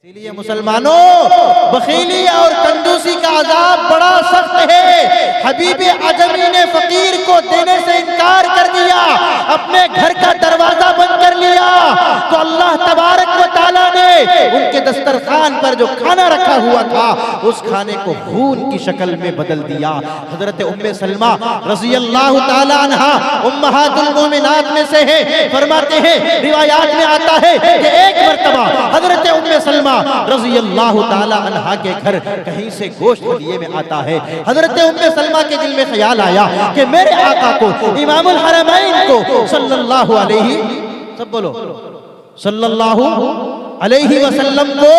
इसीलिए मुसलमानों, बखीली और कंजूसी का अजाब बड़ा सख्त है। हबीब आजमी ने फकीर को देने से इनकार कर दिया, अपने घर का दरवाजा बंद कर लिया, तो अल्लाह तबारक व तआला ने उनके दस्तरखान पर जो खाना रखा हुआ था उस खाने को खून की शक्ल में बदल दिया। हजरत उम्मे सलमा रज़ी अल्लाह तआला अन्हा उम्महातुल मोमिनात में से है। फरमाते हैं, रिवायात में आता है कि एक मर्तबा हजरत उम्मे सलमा रज़ी अल्लाह तआला अन्हा के घर कहीं से गोश्त हदिये में आता है। हजरत उम्मे सलमा के दिल में ख्याल आया कि मेरे आका को, इमामुल हरमैन को सल्लल्लाहु अलैहि, सब बोलो, सल्लल्लाहु अलैहि वसल्लम को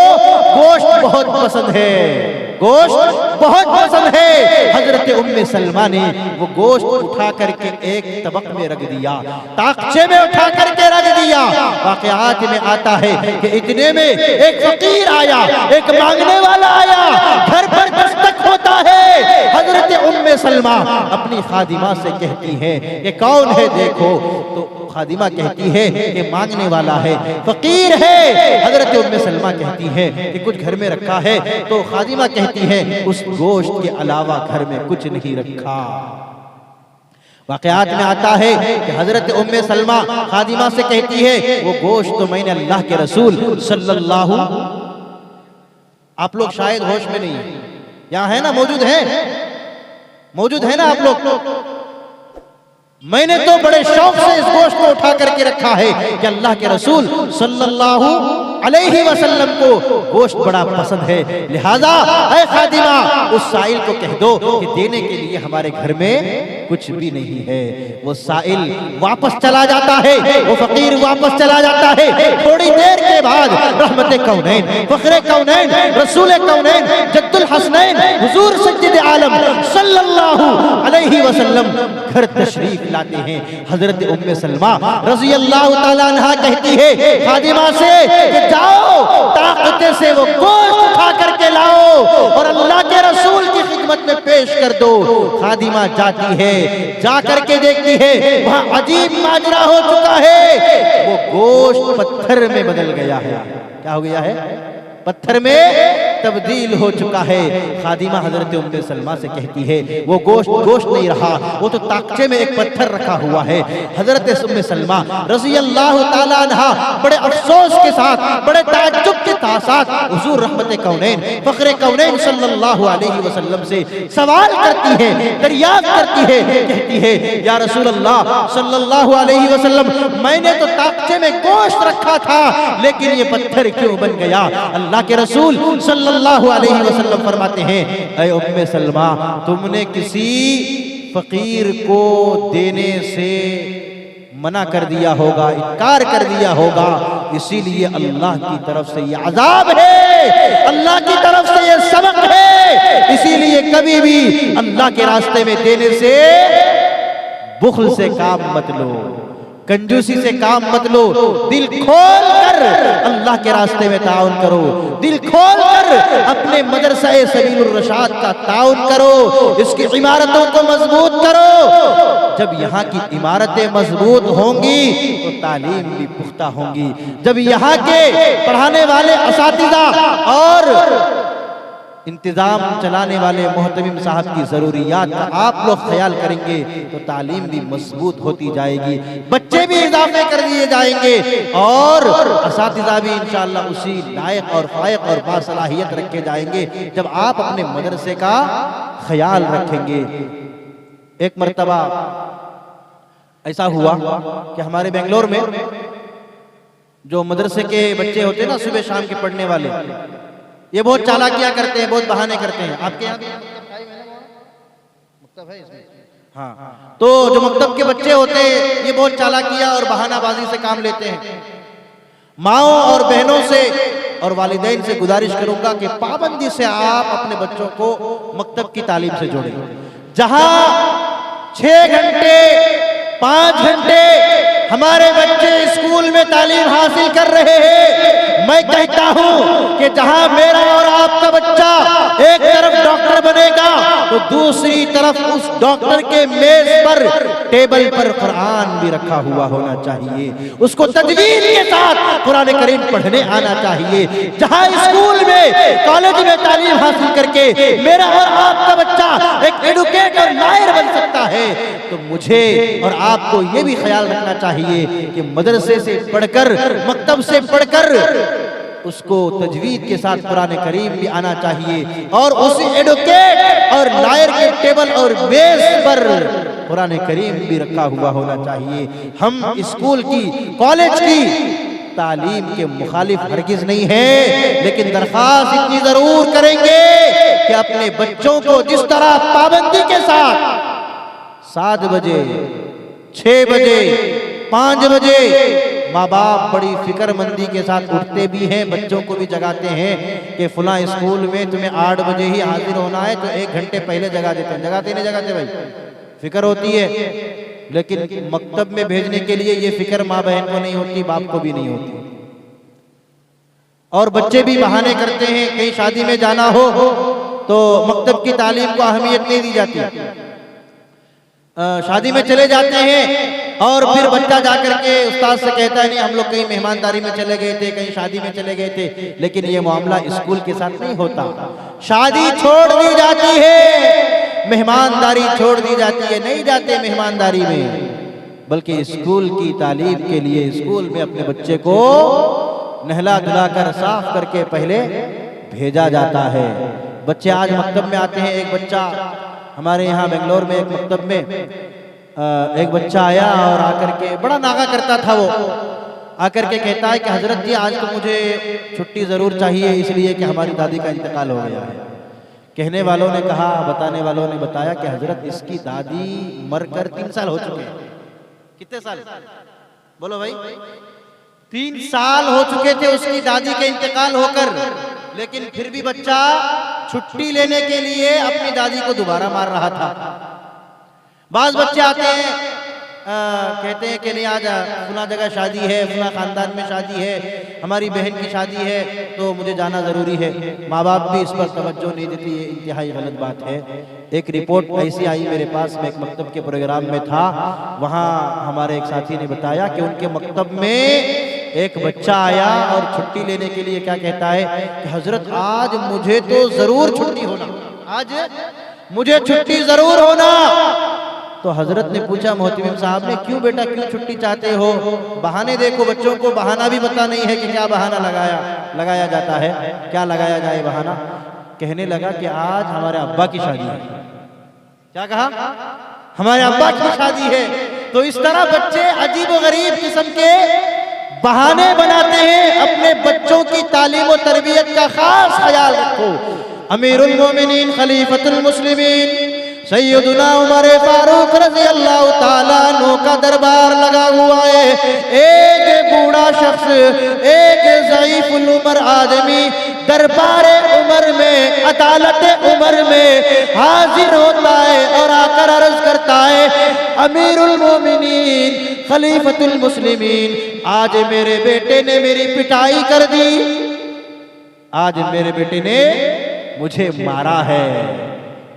गोश्त बहुत पसंद है, गोश्त बहुत पसंद है। हजरत उम्मे सलमा ने वो गोश्त उठा करके एक तबक में रख दिया, ताकचे में उठा करके रख दिया। वाक़यात में आता है कि इतने में एक फकीर आया, एक मांगने वाला आया, घर पर दस्तक होता है। हजरत उम्मे सलमा अपनी खादिमा से कहती है कि कौन है देखो, तो खादिमा कहती है कि मांगने वाला है, फकीर है। हजरत उम्मे सलमा कहती है कि कुछ घर में रखा है, तो खादिमा कहती है उस गोश्त के अलावा घर में कुछ नहीं रखा। वाक़यात में आता है कि हजरत उम्मे सलमा खादिमा से कहती है वो गोश्त तो मैंने अल्लाह के रसूल सल्लल्लाहु, आप लोग शायद होश में नहीं है, यहाँ है ना, मौजूद है, मौजूद है ना आप लोग। मैंने तो बड़े शौक से इस गोश्त को उठा करके रखा है कि अल्लाह के रसूल सल्लल्लाहु अलैहि वसल्लम को गोश्त बड़ा पसंद है, लिहाजा ऐ खादिमा उस साइल को कह दो कि देने के लिए हमारे घर में कुछ भी नहीं है। वो साइल वापस चला जाता है, वो फकीर वापस चला जाता है। थोड़ी देर के बाद रहमत कौनैन, फखरे कौनैन, रसूल कौनैन, जद्दुल हसनैन हुजूर सज्जद आलम सल्लल्लाहु अलैहि वसल्लम घर तशरीफ लाते हैं। हजरत उम्मे सलमा रज़ी अल्लाह तआला अन्हा कहती है खादिमा से कि जाओ ताकत से वो गोश्त उठा करके लाओ और अल्लाह के रसूल की खिदमत में पेश कर दो। खादिमा जाती है, जा करके देखती है वहां अजीब माजरा हो चुका है, वो गोश्त पत्थर में बदल गया है। क्या हो गया है? पत्थर में तब्दील हो चुका है। खादिमा हजरत उम्मे सलमा से कहती है वो गोश्त गोश्त नहीं रहा, वो तो ताकचे में एक पत्थर रखा हुआ है। हजरत उम्मे सलमा रज़ी अल्लाह तआला अन्हा बड़े अफसोस के साथ, बड़े ताज्जुब के साथ हुजूर रहमत कौनैन, फखरे कौनैन सल्लल्लाहु अलैहि वसल्लम से सवाल करती है, दरियाफ्त करती है, कहती है या रसूल अल्लाह सल्लल्लाहु अलैहि वसल्लम, मैंने तो ताकचे में गोश्त रखा था लेकिन ये पत्थर क्यों बन गया? अल्लाह के रसूल सल्लल्लाहु अलैहि वसल्लम फरमाते हैं, ऐ उम्मे सलमा, तुमने किसी फकीर को देने से मना कर दिया होगा, इनकार कर दिया होगा, इसीलिए अल्लाह की तरफ से ये अजाब है, अल्लाह की तरफ से ये सबक है। इसीलिए कभी भी अल्लाह के रास्ते में देने से बुख्ल से काम मत लो, कंजूसी से काम मत लो, दिल खोल कर अल्लाह के रास्ते में ताउन करो, दिल खोल कर अपने मदरसा-ए सबीलुर रशाद का ताउन करो, इसकी इमारतों को मजबूत करो। जब यहाँ की इमारतें मजबूत होंगी तो तालीम भी पुख्ता होंगी। जब यहाँ के पढ़ाने वाले असातिज़ा और इंतजाम चलाने वाले मोहतमिम साहब की ज़रूरियात का आप लोग ख्याल करेंगे तो तालीम भी मजबूत होती जाएगी, बच्चे भी इजाफे कर दिए जाएंगे और असातिज़ा भी इंशाअल्लाह उसी लायक और फायक और बासलाहियत रखे जाएंगे जब आप अपने मदरसे का ख्याल रखेंगे। एक मर्तबा ऐसा हुआ कि हमारे बेंगलोर में जो मदरसे के बच्चे होते हैं ना, सुबह शाम के पढ़ने वाले, ये बहुत चालाकियां करते हैं, बहुत बहाने करते हैं। आपके यहाँ मकतब है इसमें? हाँ, तो जो मकतब के बच्चे होते हैं ये बहुत चालाकियां और बहानाबाजी से काम लेते हैं। माओ और बहनों से और वालिदैन से गुजारिश करूंगा कि पाबंदी से आप अपने बच्चों को मकतब की तालीम से जोड़ें। जहां 6 घंटे 5 घंटे हमारे बच्चे स्कूल में तालीम हासिल कर रहे हैं, मैं कहता हूं कि जहां मेरा और आपका बच्चा एक तरफ डॉक्टर बनेगा, तो दूसरी तरफ उस डॉक्टर के मेज पर टेबल पर कुरान भी रखा हुआ होना चाहिए। उसको तजवीज के साथ कुरान करीम पढ़ने आना चाहिए। जहां स्कूल में कॉलेज में तालीम हासिल करके मेरा और आपका बच्चा एक एडुकेट और लायर बन सकता है, तो मुझे और आपको ये भी ख्याल रखना चाहिए कि मदरसे से पढ़कर, मकतब से पढ़कर उसको तजवीद के साथ कुरान करीम भी आना चाहिए और उसी एडुकेट और लायर के टेबल और बेस पर कुरान करीम भी रखा हुआ होना चाहिए। हम स्कूल की, कॉलेज की तालीम के मुखालिफ हरगिज नहीं है, लेकिन दरख्वास्त इतनी जरूर करेंगे कि अपने बच्चों को जिस तरह पाबंदी के साथ 7 बजे, 6 बजे, 5 बजे माँ बाप बड़ी फिक्रमंदी के साथ उठते भी हैं, बच्चों को भी जगाते हैं कि फुला स्कूल में तुम्हें 8 बजे ही हाजिर होना है, तो 1 घंटे पहले जगा देते हैं। जगाते नहीं जगाते भाई, फिक्र होती है, लेकिन मकतब में भेजने के लिए ये फिक्र माँ बहन को नहीं होती, बाप को भी नहीं होती। और बच्चे भी बहाने करते हैं, कहीं शादी में जाना हो तो मकतब की तालीम को अहमियत नहीं दी जाती, शादी में चले जाते हैं और फिर बच्चा जाकर के उस्ताद से कहता है नहीं हम लोग कहीं मेहमानदारी में चले गए थे, कहीं शादी में चले गए थे। लेकिन ये मामला स्कूल के साथ नहीं होता। शादी छोड़ दी जाती है, मेहमानदारी छोड़ दी जाती है, नहीं जाते मेहमानदारी में, बल्कि स्कूल की तालीम के लिए स्कूल में अपने बच्चे को नहला धुलाकर साफ करके पहले भेजा जाता है। बच्चे आज मकतब में आते हैं। एक बच्चा हमारे यहाँ बेंगलोर में एक मकतब में एक बच्चा आया और आकर के बड़ा नागा करता था। वो आकर के कहता है कि हजरत जी आज तो मुझे छुट्टी ज़रूर चाहिए, इसलिए कि हमारी दादी का इंतकाल हो गया है। कहने वालों ने कहा, बताने वालों ने बताया कि हजरत इसकी दादी मरकर 3 साल हो चुके हैं। कितने साल बोलो भाई? 3 साल हो चुके थे उसकी दादी के इंतकाल होकर, लेकिन फिर भी बच्चा छुट्टी लेने के लिए अपनी दादी को दोबारा मार रहा था। बाज बच्चे आते हैं, कहते हैं कि नहीं आज फला जगह शादी है, फला खानदान में शादी है, हमारी बहन की शादी है, तो मुझे जाना ज़रूरी है। माँ बाप भी इस पर तवज्जो नहीं देती, ये इंतहाई गलत बात है। एक रिपोर्ट ऐसी आई मेरे पास, मैं एक मकतब के प्रोग्राम में था, वहाँ हमारे एक साथी ने बताया कि उनके मकतब में एक बच्चा आया और छुट्टी लेने के लिए क्या कहता है कि हजरत आज मुझे तो ज़रूर छुट्टी होना, आज मुझे छुट्टी ज़रूर होना। तो हजरत ने पूछा मोहतमिम साहब ने, क्यों बेटा, क्यों छुट्टी चाहते हो? बहाने देखो, बच्चों को बहाना भी पता नहीं है कि क्या बहाना लगाया जाता है, क्या लगाया जाए बहाना। कहने लगा कि आज हमारे अब्बा की शादी है। क्या कहा? हमारे अब्बा की शादी है। तो इस तरह बच्चे अजीब व गरीब किस्म के बहाने बनाते हैं। अपने बच्चों की तालीम और तरबियत का खास ख्याल रखो। अमीरुल मोमिनीन खलीफतुल मुस्लिमीन सैयदुना उमर फारूक रज़ी अल्लाह ताला अन्हु का दरबार लगा हुआ है। एक बूढ़ा शख्स, एक ज़ईफ़ुल उमर आदमी दरबार उमर में, अदालत उमर में हाजिर होता है और आकर अर्ज करता है, अमीरुल मोमिनीन खलीफतुल मुस्लिमीन, आज मेरे बेटे ने मेरी पिटाई कर दी, आज मेरे बेटे ने मुझे मारा है,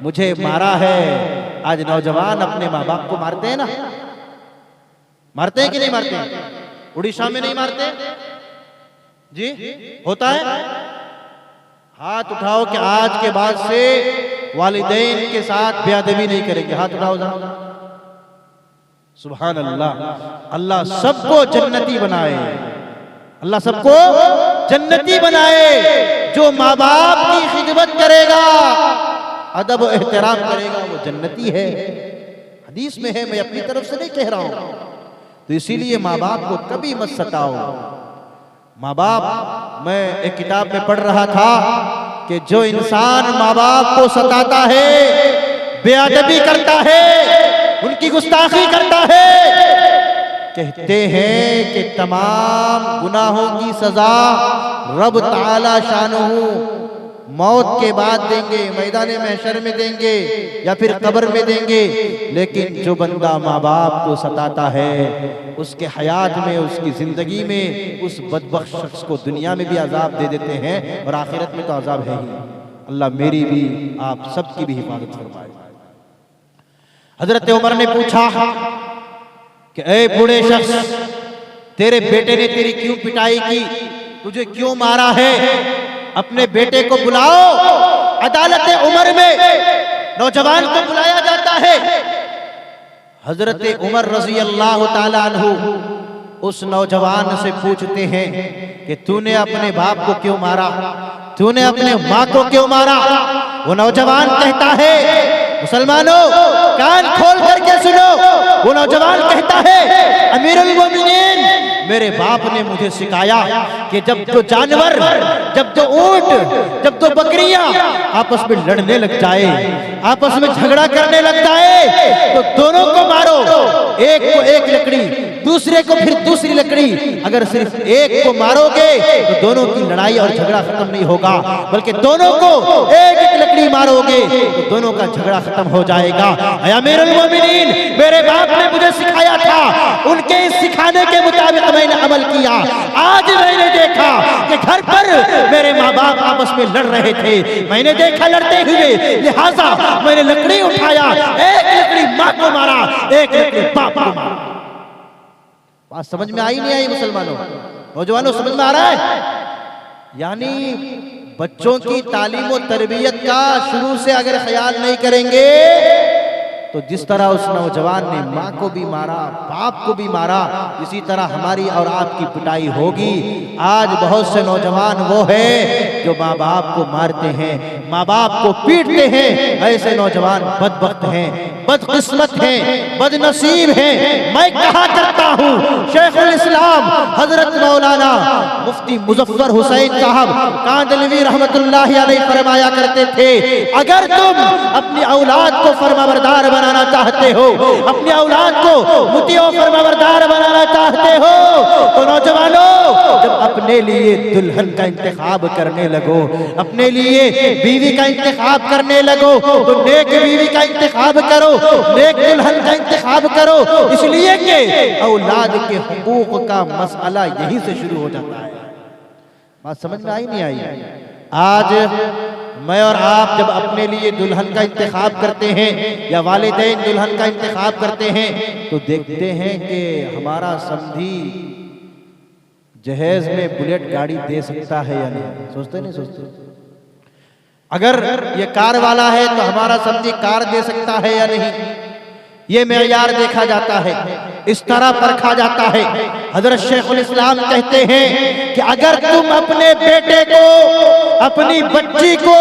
मुझे मारा है। आज नौजवान अपने माँ बाप को मारते हैं ना, मारते हैं कि नहीं मारते? उड़ीसा में नहीं मारते जी? होता है? हाथ उठाओ कि आज के बाद से वालिदैन के साथ बेअदबी नहीं करेंगे। हाथ उठाओ जरा। सुभान अल्लाह। अल्लाह सबको जन्नती बनाए, अल्लाह सबको जन्नती बनाए। जो माँ बाप की खिदमत करेगा, अदब और एहतराम करेगा, वो जन्नती है। हदीस में है, मैं अपनी तरफ से नहीं कह रहा हूं। तो इसीलिए माँ बाप को कभी मत सताओ। माँ बाप, मैं एक किताब में पढ़ रहा था कि जो इंसान माँ बाप को सताता है, बेअदबी करता है, उनकी गुस्ताखी करता है, कहते हैं कि तमाम गुनाहों की सजा रब ताला शानहू मौत के बाद देंगे, मैदान महशर में देंगे या फिर कब्र में देंगे। लेकिन जो बंदा माँ बाप को सताता है, उसके हयात में, उसकी जिंदगी में उस बदबख्त शख्स को दुनिया में भी अजाब दे देते हैं और आखिरत में तो अजाब है ही। अल्लाह मेरी भी आप सबकी भी हिफाजत फरमाए। हजरत उमर ने पूछा कि ए बूढ़े शख्स, तेरे बेटे ने तेरी क्यों पिटाई की, तुझे क्यों मारा है? अपने बेटे को बुलाओ। अदालत उमर में नौजवान को बुलाया जाता है। हजरत उमर रजी अल्लाह ताला अन्हु उस नौजवान से पूछते हैं कि तूने अपने बाप को क्यों मारा, तूने अपने माँ को क्यों मारा? वो नौजवान कहता है, मुसलमानों कान खोल करके सुनो, वो नौजवान कहता है, अमीरुल मोमिनीन, मेरे बाप ने मुझे सिखाया कि जब तो जानवर, जब तो ऊंट, जब तो बकरियां आपस में लड़ने लग जाए, आपस में झगड़ा करने लग जाए, तो दोनों को मारो। एक को एक लकड़ी, दूसरे को फिर दूसरी लकड़ी। अगर सिर्फ एक को मारोगे तो दोनों की लड़ाई और झगड़ा खत्म नहीं होगा, बल्कि दोनों को एक एक लकड़ी मारोगे तो दोनों का झगड़ा खत्म हो जाएगा। अमीरुल मोमिनीन, मेरे बाप ने मुझे सिखाया था, उनके इस सिखाने के मुताबिक मैंने अमल किया। आज मैंने देखा कि घर पर मेरे माँ बाप आपस में लड़ रहे थे, मैंने देखा लड़ते हुए, लिहाजा मैंने लकड़ी उठाया, एक लकड़ी माँ को मारा, एक लकड़ी बाप को मारा। बात समझ में आई नहीं आई मुसलमानों? नौजवानों समझ में आ रहा है? यानी बच्चों की तालीम और तरबियत का शुरू से अगर ख्याल नहीं करेंगे तो जिस तरह उस नौजवान ने माँ को भी मारा, बाप को भी मारा, इसी तरह हमारी और आपकी पिटाई होगी। आज बहुत से नौजवान वो हैं जो माँ बाप को मारते हैं, माँ बाप को पीटते हैं। ऐसे नौजवान बदबख्त हैं, बदकिस्मत हैं, बदनसीब हैं। मैं कहा करता हूँ, शेखुल इस्लाम हजरत मौलाना मुफ्ती मुजफ्फर हुसैन साहब कांदलवी रहमतुल्लाहि अलैहि फरमाया करते थे, अगर तुम अपनी औलाद को फरमाबरदार बनाना चाहते हो, अपनी औलाद को मुतीओ फरमाबरदार बनाना चाहते हो, तो नौजवानों जब अपने लिए दुल्हन का इंतखाब करने लगो, अपने लिए बीवी का इंतखाब करने लगो, तो नेक बीवी का इंतखाब करो, नेक दुल्हन का इंतखाब करो, इसलिए कि औलाद के हुकूक का मसला यहीं से शुरू हो जाता है। बात समझ में आई नहीं आई? आज मैं और आप जब अपने लिए दुल्हन का इंतखाब करते हैं या वालिदैन दुल्हन का इंतखाब करते हैं तो देखते हैं कि हमारा समधी जहेज में बुलेट गाड़ी दे सकता है या नहीं। सोचते नहीं सोचते? अगर ये कार वाला है तो हमारा समधी कार दे सकता है या नहीं, ये मेयार देखा जाता है, इस तरह परखा जाता है। हजरत शेखुल इस्लाम कहते हैं कि अगर तुम अपने बेटे को, अपनी बच्ची को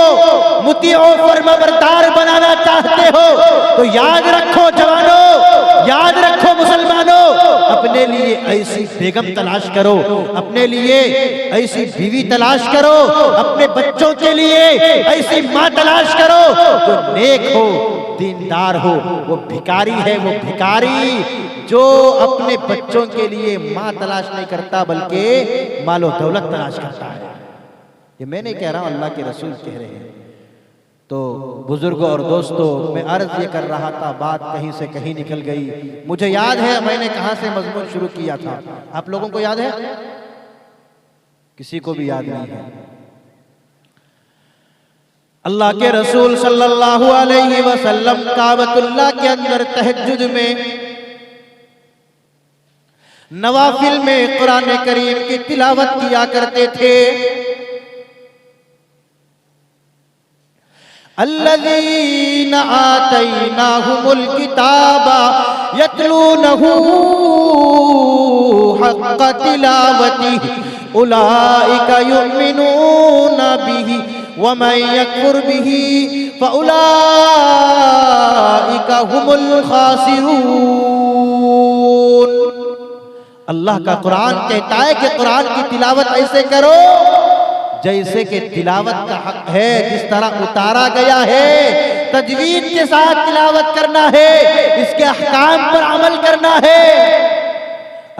मुतीओ फरमाबरदार बनाना चाहते हो तो याद रखो जवानों, याद रखो मुसलमानों, अपने लिए ऐसी बेगम तलाश करो, अपने लिए ऐसी बीवी तलाश करो, अपने बच्चों के लिए ऐसी माँ तलाश करो जो नेक हो, दीनदार हो। वो भिखारी है, वो भिखारी जो अपने बच्चों के लिए माँ तलाश नहीं करता बल्कि मालो दौलत तलाश करता है। ये मैं नहीं कह रहा हूं, अल्लाह के रसूल कह रहे हैं। तो बुजुर्गों और दोस्तों, मैं अर्ज ये कर रहा था, बात कहीं से कहीं निकल गई। मुझे याद है मैंने कहां से मजमून शुरू किया था, आप लोगों को याद है? किसी को भी याद नहीं है। अल्लाह के रसूल सल्लल्लाहु अलैहि वसल्लम काबतुल्लाह के अंदर तहज्जुद में, नवाफिल में कुरान करीम की तिलावत किया करते थे। अल्लज़ीना आतैनाहुमुल किताबा यतलूनहु हक़्क़ तिलावतिही उलाइका युमिनूना बिही वमन यकफुर बिही फउलाइका हुमुल खासिरून। अल्लाह का कुरान कहता है कि कुरान की तिलावत ऐसे करो जैसे कि तिलावत का हक है, जिस तरह उतारा गया है, तजवीद के साथ तिलावत करना है, इसके अहकाम पर अमल करना है।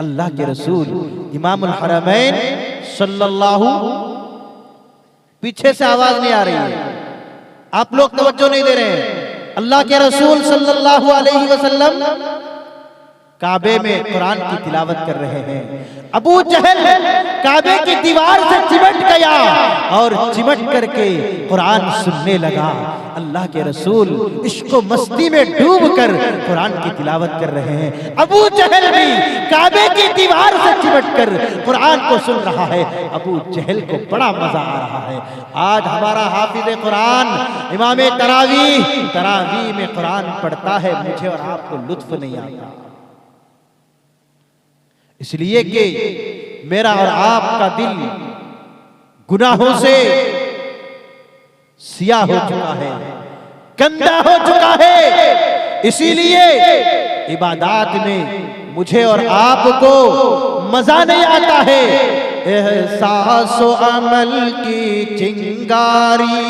अल्लाह के रसूल इमामुल हरमैन सल्लल्लाहु, पीछे से आवाज नहीं आ रही है, आप लोग तवज्जो नहीं दे रहे हैं। अल्लाह के रसूल सल्लल्लाहु अलैहि वसल्लम काबे में कुरान की तिलावत कर रहे हैं। अबू जहल काबे की दीवार से चिमट गया और चिमट करके कुरान सुनने लगा। अल्लाह के रसूल इश्को मस्ती में डूब कर कुरान की तिलावत कर रहे हैं। अबू जहल भी काबे की दीवार से चिमट कर कुरान को सुन रहा है। अबू जहल को बड़ा मजा आ रहा है। आज हमारा हाफिज कुरान इमाम तरावी में कुरान पढ़ता है, मुझे और आपको लुत्फ नहीं आता, इसलिए कि मेरा और आपका दिल गुनाहों से सियाह हो चुका है, गंदा हो चुका है। इसीलिए इबादत में मुझे और आपको मजा नहीं आता है। एहसास अमल की चिंगारी,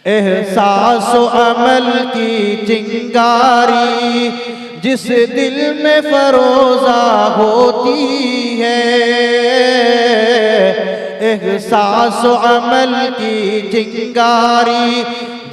एहसास अमल की चिंगारी जिस दिल में फरोजा होती है, एहसास अमल की चिंगारी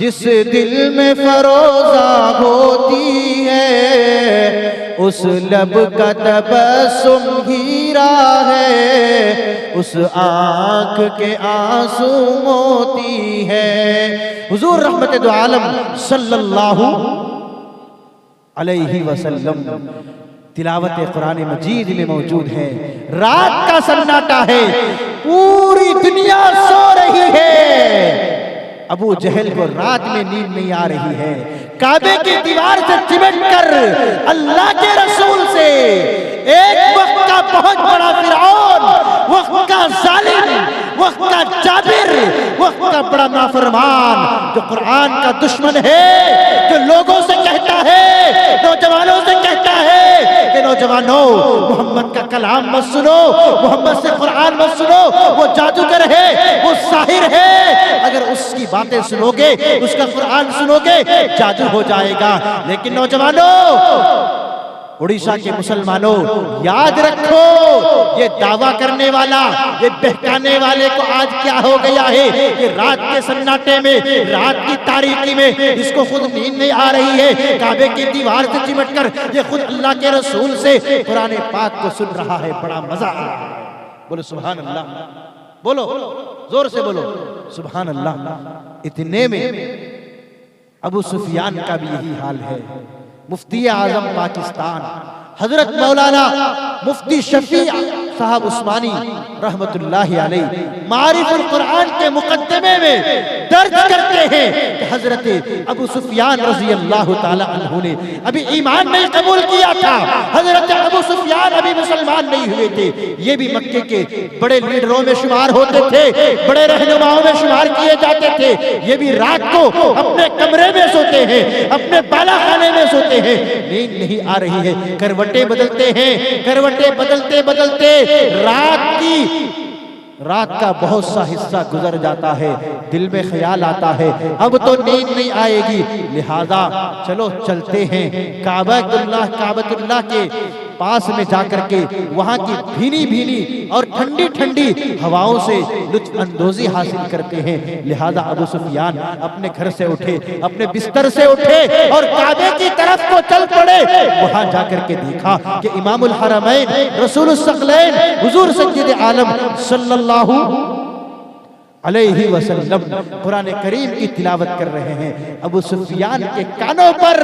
जिस दिल में फरोजा होती है, उस लब का तबस्सुम हीरा है, उस आँख के आंसू मोती है। हुजूर रहमत दो आलम सल्लल्लाहु अलैहि वसल्लम तिलावत कुरान मजीद में मौजूद है। रात का सन्नाटा है, पूरी दुनिया सो रही है। अबू जहल को रात में नींद नहीं आ रही है। काबे की दीवार से चिमट कर अल्लाह के रसूल से एक वक्त का बहुत बड़ा फिरौन, वक्त का जालिम, वक्त का जाबिर, वक्त का बड़ा नाफरमान, जो कुरान का दुश्मन है, जो लोगों से कहता है, नौजवानों से कहता है कि नौजवानों मोहम्मद का कलाम मत सुनो, मोहम्मद से कुरान मत सुनो, वो जादूगर है, वो साहिर है, अगर उसकी बातें सुनोगे, उसका कुरान सुनोगे, जादू हो जाएगा। लेकिन नौजवानों, उड़ीसा के मुसलमानों, याद रखो, ये दावा करने वाला, ये बहकाने वाले को आज क्या हो गया है कि रात के सन्नाटे में, रात की तारीकी में इसको खुद नींद नहीं आ रही है। काबे की दीवार से चिमट कर ये खुद अल्लाह के रसूल से कुरान पाक को सुन रहा है, बड़ा मजा आ रहा है। बोलो सुभान अल्लाह, बोलो जोर से बोलो सुभान अल्लाह। इतने में अबू सुफियान का भी यही हाल है। मुफ्ती आजम पाकिस्तान हजरत मौलाना मुफ्ती शफी साहब उस्मानी रहमतुल्लाहि अलैहि मारिफुल कुरान के मुकद्दमे में दर्ज करते हैं कि हजरत अबू सुफियान रज़ी अल्लाह ताला अन्हु ने अभी ईमान नहीं कबूल किया था। हजरत अबू सुफियान अभी मुसलमान नहीं हुए थे। ये भी मक्के के बड़े लीडरों में शुमार होते थे, बड़े रहनुमाओं में शुमार किए जाते थे। ये भी रात को अपने कमरे में सोते हैं, अपने बाला खाने में सोते हैं, नींद नहीं आ रही है, करवटें बदलते हैं, करवटें बदलते बदलते रात का बहुत सा हिस्सा गुजर जाता है, दिल में ख्याल आता है अब तो नींद नहीं आएगी, लिहाजा चलो चलते हैं काबतुल्लाह के पास में जाकर के वहां की भीनी भीनी और ठंडी ठंडी हवाओं से लुत्फ अंदोजी हासिल करते हैं। लिहाजा अबू सुफियान अपने घर से उठे, अपने बिस्तर से उठे और काबे की तरफ को चल पड़े। वहां जाकर के देखा कि इमामुल हरमैन रसूलुस सकलैन हुजूर सय्यद आलम सल्लल्लाहु अलैहि वसल्लम कुरान करीम की तिलावत कर रहे हैं। अबू सुफियान के कानों पर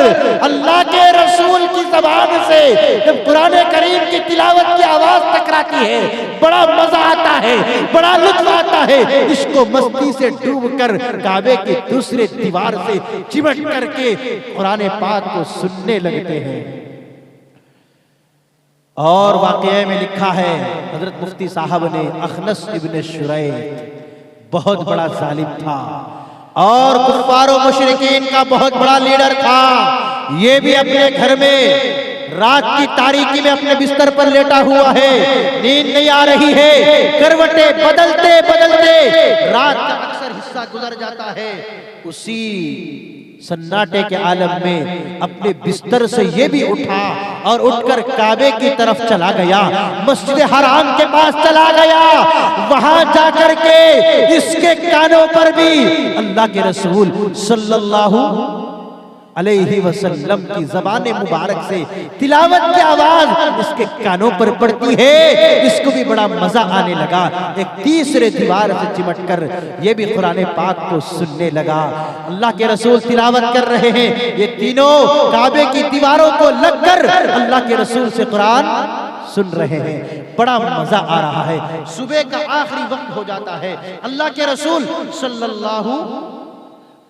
अल्लाह के रसूल की ज़बान से जब कुरान करीम की तिलावत की आवाज टकराती है, बड़ा मजा आता है, बड़ा लुत्फ आता है। इसको मस्ती से डूब कर काबे की दूसरे दीवार से चिमट करके कुरान पाक को सुनने लगते हैं। और वाक़या में लिखा है हजरत मुफ्ती साहब ने, अखनस इब्न शुरैक बहुत बड़ा जालिम था और कुफ्फार और मुशरिकीन का बहुत बड़ा लीडर था। ये भी अपने घर में रात की तारीकी में अपने बिस्तर पर लेटा हुआ है, नींद नहीं आ रही है, करवटें बदलते बदलते रात का अक्सर हिस्सा गुजर जाता है। उसी सन्नाटे के आलम में अपने बिस्तर से ये भी उठा और उठकर काबे की तरफ चला गया, मस्जिद हराम के पास चला गया। वहां जाकर के इसके कानों पर भी अल्लाह के रसूल सल्लल्लाहु अलैहि वसल्लम की ज़बान मुबारक से तिलावत की आवाज इसके कानों पर पड़ती है, इसको भी बड़ा मजा आने लगा। एक तीसरे दीवार से चिमट कर ये भी कुरान पाक को सुनने लगा। अल्लाह के रसूल तिलावत कर रहे हैं, ये तीनों काबे की दीवारों को लगकर अल्लाह के रसूल से कुरान सुन रहे हैं। बड़ा मजा आ रहा है। सुबह का आखिरी वक्त हो जाता है, अल्लाह के रसूल सल्लल्लाहु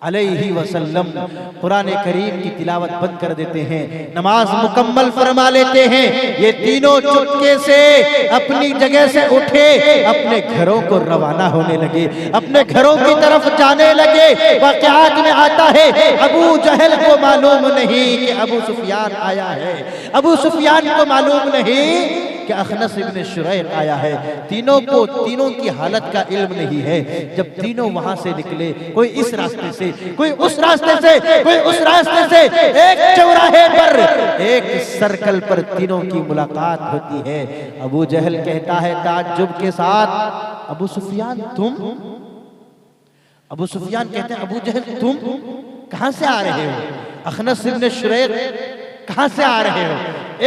अलैहि वसल्लम कुरान करीम की तिलावत बंद कर देते हैं, नमाज मुकम्मल फरमा लेते हैं। ये तीनों चुपके से अपनी जगह से उठे, अपने घरों को रवाना होने लगे, अपने घरों की तरफ जाने लगे। वाक़यात में आता है अबू जहल को मालूम नहीं कि अबू सुफियान आया है, अबू सुफियान को मालूम नहीं कि अखनस इब्न शुरैक आया है। तीनों को तीनों की हालत का इल्म नहीं है। जब तीनों वहां से निकले, कोई इस रास्ते से, कोई उस रास्ते से, कोई उस रास्ते से, एक चौराहे पर, एक सर्कल पर तीनों की मुलाकात होती है। अबू जहल कहता है ताज्जुब के साथ, अबू सुफियान तुम? अबू सुफियान कहते हैं अबू जहल तुम कहां से आ रहे हो? अखनस इब्न शुरैक कहां से आ रहे हो?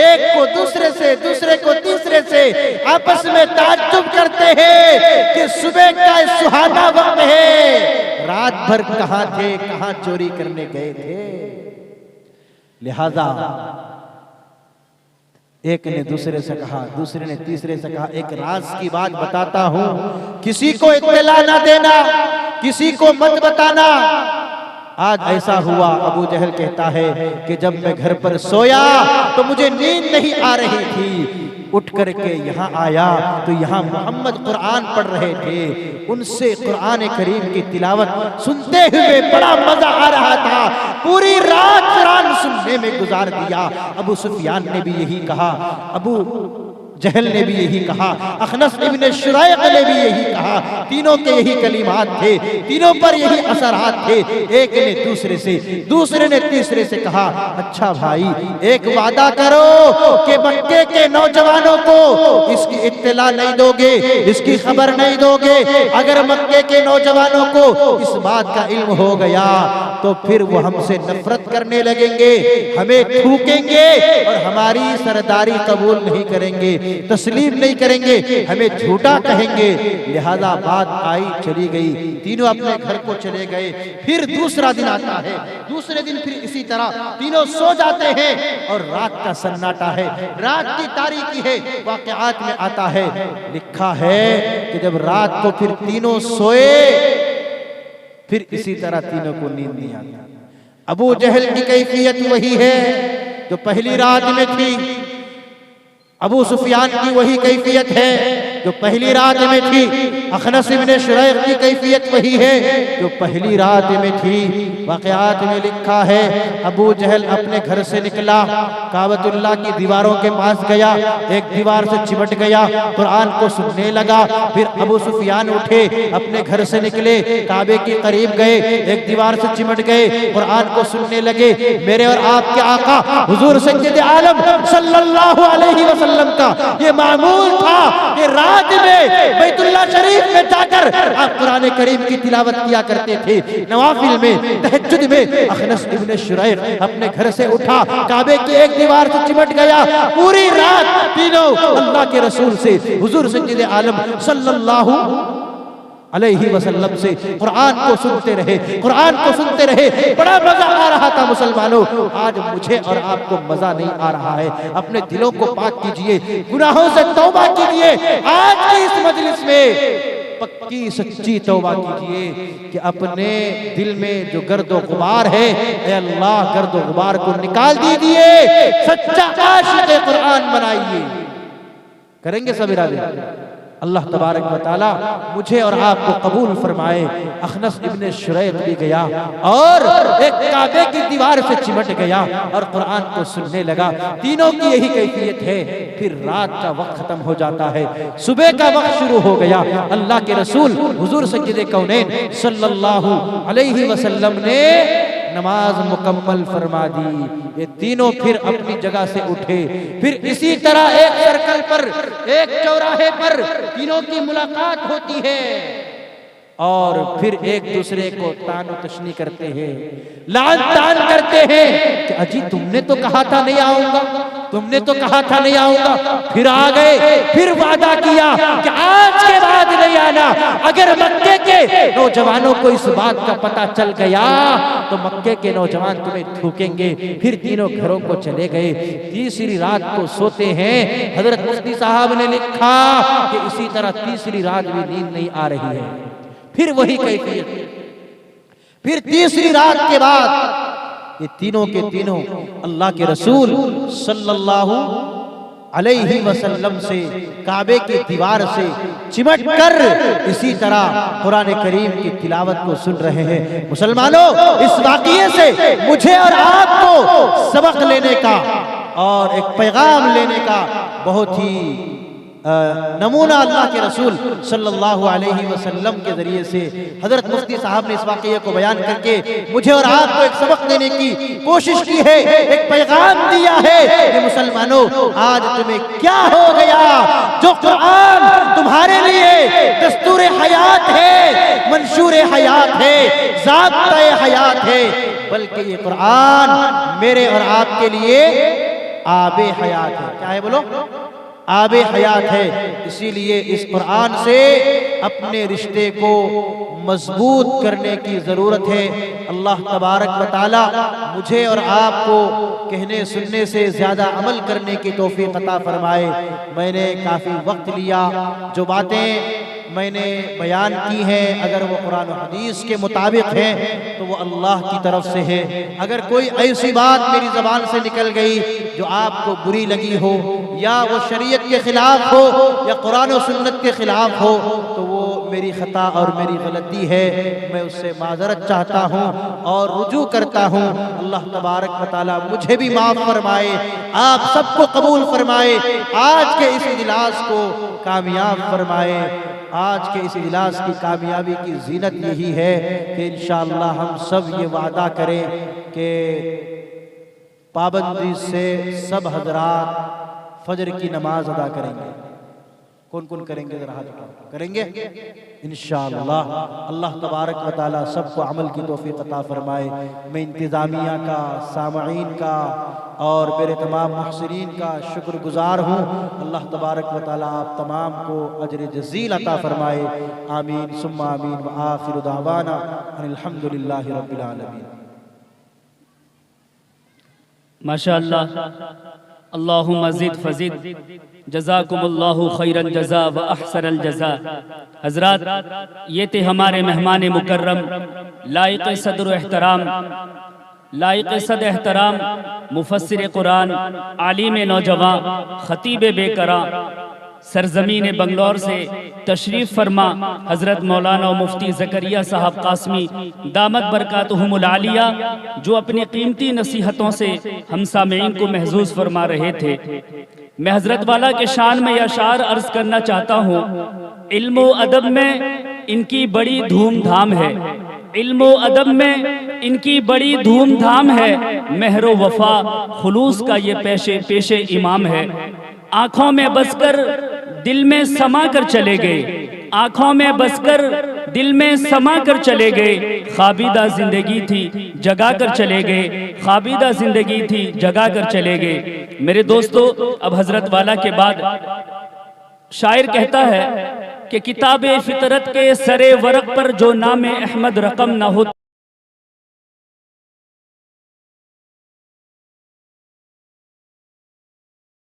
एक को दूसरे से, दूसरे को तीसरे से आपस में ताज्जुब करते हैं कि सुबह का सुहाना वक्त है, रात भर कहां थे, कहां चोरी करने गए थे। लिहाजा एक ने दूसरे से कहा, दूसरे ने तीसरे से कहा, एक राज की बात बताता हूं, किसी को इत्तला ना देना, किसी को मत बताना। आज ऐसा हुआ, अबू जहल कहता है कि जब मैं घर पर सोया तो मुझे नींद नहीं आ रही थी, उठ करके यहाँ आया तो यहाँ मोहम्मद कुरान पढ़ रहे थे, उनसे कुरान करीम की तिलावत सुनते हुए बड़ा मजा आ रहा था। पूरी रात कुरान सुनने में गुजार दिया। अबू सुफियान ने भी यही कहा, अबू जहल ने भी यही कहा, अखनस इब्न शुरैक ने भी यही कहा। तीनों के यही कलिमात थे, तीनों पर यही असरात थे। एक ने दूसरे से, दूसरे ने तीसरे से कहा, अच्छा भाई एक वादा करो कि मक्के के नौजवानों को इसकी इत्तला नहीं दोगे, इसकी खबर नहीं दोगे। अगर मक्के के नौजवानों को इस बात का इल्म हो गया तो फिर वो हमसे नफरत करने लगेंगे, हमें थूकेंगे और हमारी सरदारी कबूल नहीं करेंगे, तस्लीम नहीं करेंगे, हमें झूठा कहेंगे। लिहाजा बात आई चली गई, तीनों अपने घर को चले गए। फिर दूसरा दिन आता है, दूसरे दिन फिर इसी तरह तीनों सो जाते हैं और रात का सन्नाटा है, रात की तारीकी है। वाक़यात में आता है, लिखा है कि जब रात को फिर तीनों सोए, फिर इसी तरह तीनों को नींद नहीं आती। अबू जहल की कैफियत वही है जो पहली रात में थी, अबू सुफियान की वही कैफियत है जो पहली रात में थी, अखनस इब्न शुरैक की कैफियत वही है जो पहली रात में थी। वाक़यात में लिखा है अबू जहल अपने घर से निकला, काबतुल्लाह की दीवारों के पास गया, एक दीवार से चिमट गया, कुरान को सुनने लगा। फिर अबू सुफियान उठे, अपने घर से निकले, काबे के करीब गए, एक दीवार से चिमट गए, कुरान को सुनने लगे। मेरे और आपके आका हुजूर सय्यद आलम सल्लल्लाहु अलैहि वसल्लम का ये मामूल था कि रात में बैतुल्लाह शरीफ में जाकर आप कुरान करीम की तिलावत किया करते थे। नवाफिल में, तहज्जुद में अखनस इब्न शुरैक अपने घर से उठा, काबे की एक दीवार से चिमट गया, पूरी रात तीनों अल्लाह के रसूल से, हुजूर सय्यद आलम सल्लल्लाहु अलैहि वसल्लम से कुरान को सुनते रहे, कुरान को सुनते रहे। बड़ा मजा आ रहा था मुसलमानों। आज मुझे और आपको मजा नहीं आ रहा है। अपने दिलों को पाक कीजिए, गुनाहों से तौबा कीजिए। आज की इस मजलिस में पक्की सच्ची तौबा कीजिए कि अपने दिल में जो गर्दो गुबार है, ऐ अल्लाह गर्दो गुबार को निकाल दीजिए, सच्चा आशिक़ कुरान बनाइए। करेंगे सब इरादे? अल्लाह तबारक व तआला मुझे और आपको कबूल फरमाए। अखनस इब्न शुरैक भी गया और एक काबे की दीवार से चिमट गया और कुरान को सुनने लगा। तीनों की यही कैफियत है। फिर रात का वक्त खत्म हो जाता है, सुबह का वक्त शुरू हो गया। अल्लाह के रसूल हुजूर सय्यद कौनैन सल्लल्लाहु अलैहि वसल्लम ने नमाज मुकम्मल फरमा दी। ये तीनों फिर अपनी जगह से उठे। फिर इसी तरह एक सर्कल पर, एक चौराहे पर तीनों की मुलाकात होती है और फिर एक दूसरे को तानो तशनी करते हैं, लान तान करते हैं कि अजी तुमने तो कहा था नहीं आऊंगा, तुमने तो कहा था नहीं आऊंगा, फिर आ गए, फिर वादा किया कि आज के बाद नहीं आना। अगर मक्के के नौजवानों को इस बात का पता चल गया तो मक्के के नौजवान तुम्हें थूकेंगे। फिर तीनों घरों को चले गए। तीसरी रात को सोते हैं। हजरत मुफ्ती साहब ने लिखा कि इसी तरह तीसरी रात भी नींद नहीं आ रही है। फिर वही कैफियत। फिर तीसरी रात के बाद ये तीनों के तीनों अल्लाह के रसूल सल्लल्लाहु अलैहि वसल्लम से काबे की दीवार से चिमट कर इसी तरह कुरान करीम की तिलावत को सुन रहे हैं। मुसलमानों, इस वाक़ये से मुझे और आपको सबक लेने का और एक पैगाम लेने का बहुत ही नमूना अल्लाह के रसूल सल्लल्लाहु अलैहि वसल्लम के जरिए से हजरत मुफ्ती साहब ने इस वाक़ये को बयान करके मुझे और आपको एक सबक देने की कोशिश की है, एक पैगाम दिया है कि मुसलमानों, आज तुम्हें क्या हो गया? जो कुरान तुम्हारे लिए दस्तूर हयात है, मंशूर हयात है, ज़ाब्ता हयात है, बल्कि ये कुरान मेरे और आपके लिए आबे हयात है। क्या है बोलो? आबे हयात है। इसीलिए इस कुरान से अपने रिश्ते को मजबूत करने की ज़रूरत है। अल्लाह तबारक व तआला मुझे और आपको कहने सुनने से ज़्यादा अमल करने की तौफीक अता फरमाए। मैंने काफ़ी वक्त लिया, जो बातें मैंने बयान की हैं अगर वो कुरान और हदीस के मुताबिक हैं तो वो अल्लाह की तरफ से है। अगर कोई ऐसी बात मेरी ज़बान से निकल गई जो आपको बुरी लगी हो, या वो शरीयत के खिलाफ हो, या कुरान और सुन्नत के खिलाफ हो, तो वो मेरी खता और मेरी गलती है। मैं उससे माजरत चाहता हूँ और रुजू करता हूँ। अल्लाह तबारक व तआला मुझे भी माफ़ फरमाए, आप सबको कबूल फरमाए, आज के इस इजलास को कामयाब फरमाए। आज के इस इजलास की कामयाबी की जीनत यही है कि इंशाअल्लाह हम सब ये वादा करें कि पाबंदी से सब हजरात फजर की नमाज अदा करेंगे। कौन कौन करेंगे? जरा हाथ उठाओ। करेंगे इंशाअल्लाह। अल्लाह तबारक व तआला सबको अमल की तौफीक अता फरमाए। मैं इंतज़ामिया का, सामईन का और मेरे तमाम मुहसिनीन का शुक्रगुजार हूँ। अल्लाह तबारक व तआला आप तमाम को अजर जज़ील अता फरमाए। आमीन सुम्मा आमीन व आखिरु दावाना अनिल हम्दुलिल्लाहि रब्बिल आलमीन। माशाअल्लाह, अल्लाहुम्मा ज़िद फज़िद, जज़ाकुमुल्लाहु खैरल जज़ा व अहसनल जज़ा। हज़रात, ये थे हमारे मेहमान मुकर्रम, लायक सदर एहतराम, लायक सद एहतराम मुफस्सिर कुरान, आलिम नौजवान, खतीब बेकरा, सरजमीन बंगलौर से तशरीफ़ फरमा हज़रत मौलाना मुफ्ती ज़करिया साहब कासमी दामत बरकातुहुमुल आलिया, जो अपनी कीमती नसीहतों से हम सामीन को महजूज़ फरमा रहे थे। मैं हज़रत वाला के शान में यह अशार अर्ज़ करना चाहता हूँ। इल्म व अदब में इनकी बड़ी धूमधाम है, इल्म व अदब में इनकी बड़ी धूमधाम है। मेहर व वफ़ा खुलूस का ये पेशे इमाम है। आँखों में बसकर दिल में समा कर चले गए, आँखों में बसकर दिल में समा कर चले गए। ख्वाबीदा जिंदगी थी जगा कर चले गए, ख्वाबीदा जिंदगी थी जगा कर चले गए। मेरे दोस्तों, अब हजरत वाला के बाद शायर कहता है कि किताबे फितरत के सरे वरक पर जो नाम अहमद रकम ना हो